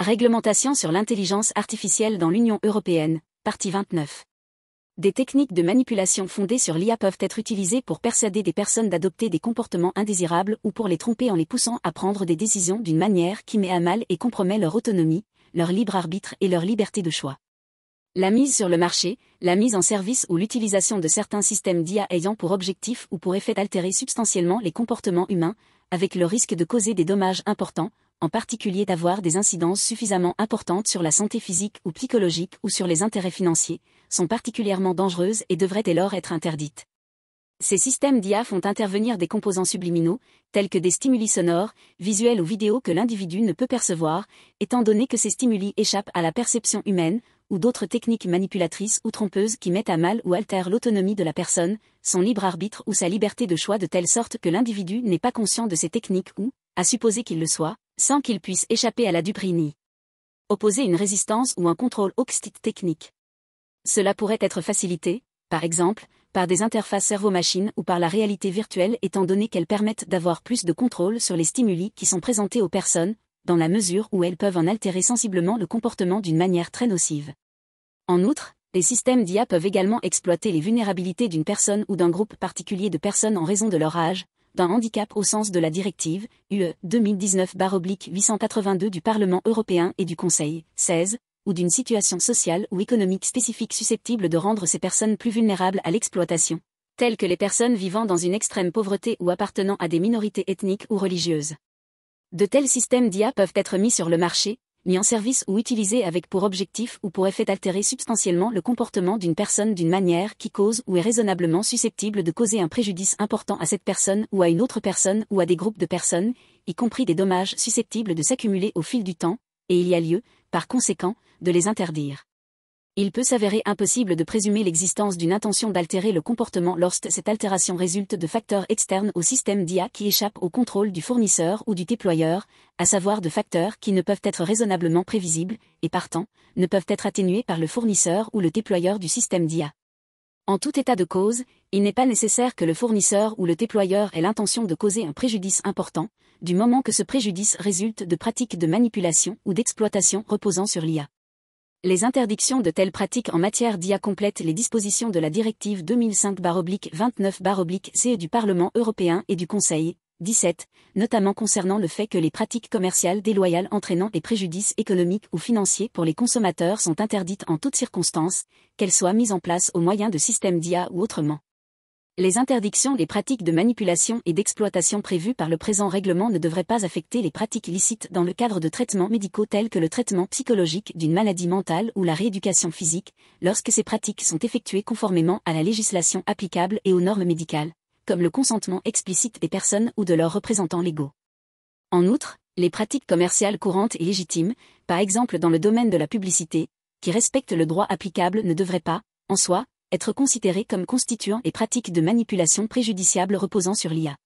Réglementation sur l'intelligence artificielle dans l'Union européenne, partie 29. Des techniques de manipulation fondées sur l'IA peuvent être utilisées pour persuader des personnes d'adopter des comportements indésirables ou pour les tromper en les poussant à prendre des décisions d'une manière qui met à mal et compromet leur autonomie, leur libre arbitre et leur liberté de choix. La mise sur le marché, la mise en service ou l'utilisation de certains systèmes d'IA ayant pour objectif ou pour effet d'altérer substantiellement les comportements humains, avec le risque de causer des dommages importants, en particulier d'avoir des incidences suffisamment importantes sur la santé physique ou psychologique ou sur les intérêts financiers, sont particulièrement dangereuses et devraient dès lors être interdites. Ces systèmes d'IA font intervenir des composants subliminaux, tels que des stimuli sonores, visuels ou vidéo que l'individu ne peut percevoir, étant donné que ces stimuli échappent à la perception humaine, ou d'autres techniques manipulatrices ou trompeuses qui mettent à mal ou altèrent l'autonomie de la personne, son libre arbitre ou sa liberté de choix de telle sorte que l'individu n'est pas conscient de ces techniques ou, à supposer qu'il le soit, sans qu'il puisse échapper à la duperie ni opposer une résistance ou un contrôle auxtite technique. Cela pourrait être facilité, par exemple, par des interfaces cerveau-machine ou par la réalité virtuelle étant donné qu'elles permettent d'avoir plus de contrôle sur les stimuli qui sont présentés aux personnes, dans la mesure où elles peuvent en altérer sensiblement le comportement d'une manière très nocive. En outre, les systèmes d'IA peuvent également exploiter les vulnérabilités d'une personne ou d'un groupe particulier de personnes en raison de leur âge, d'un handicap au sens de la directive UE 2019/882 du Parlement européen et du Conseil 16, ou d'une situation sociale ou économique spécifique susceptible de rendre ces personnes plus vulnérables à l'exploitation, telles que les personnes vivant dans une extrême pauvreté ou appartenant à des minorités ethniques ou religieuses. De tels systèmes d'IA peuvent être mis sur le marché, mis en service ou utilisés avec pour objectif ou pour effet d'altérer substantiellement le comportement d'une personne d'une manière qui cause ou est raisonnablement susceptible de causer un préjudice important à cette personne ou à une autre personne ou à des groupes de personnes, y compris des dommages susceptibles de s'accumuler au fil du temps, et il y a lieu, par conséquent, de les interdire. Il peut s'avérer impossible de présumer l'existence d'une intention d'altérer le comportement lorsque cette altération résulte de facteurs externes au système d'IA qui échappent au contrôle du fournisseur ou du déployeur, à savoir de facteurs qui ne peuvent être raisonnablement prévisibles, et partant, ne peuvent être atténués par le fournisseur ou le déployeur du système d'IA. En tout état de cause, il n'est pas nécessaire que le fournisseur ou le déployeur ait l'intention de causer un préjudice important, du moment que ce préjudice résulte de pratiques de manipulation ou d'exploitation reposant sur l'IA. Les interdictions de telles pratiques en matière d'IA complètent les dispositions de la directive 2005/29/CE du Parlement européen et du Conseil, 17, notamment concernant le fait que les pratiques commerciales déloyales entraînant des préjudices économiques ou financiers pour les consommateurs sont interdites en toutes circonstances, qu'elles soient mises en place au moyen de systèmes d'IA ou autrement. Les interdictions des pratiques de manipulation et d'exploitation prévues par le présent règlement ne devraient pas affecter les pratiques licites dans le cadre de traitements médicaux tels que le traitement psychologique d'une maladie mentale ou la rééducation physique, lorsque ces pratiques sont effectuées conformément à la législation applicable et aux normes médicales, comme le consentement explicite des personnes ou de leurs représentants légaux. En outre, les pratiques commerciales courantes et légitimes, par exemple dans le domaine de la publicité, qui respectent le droit applicable ne devraient pas, en soi, être considérées comme constituant des pratiques de manipulation préjudiciables reposant sur l'IA.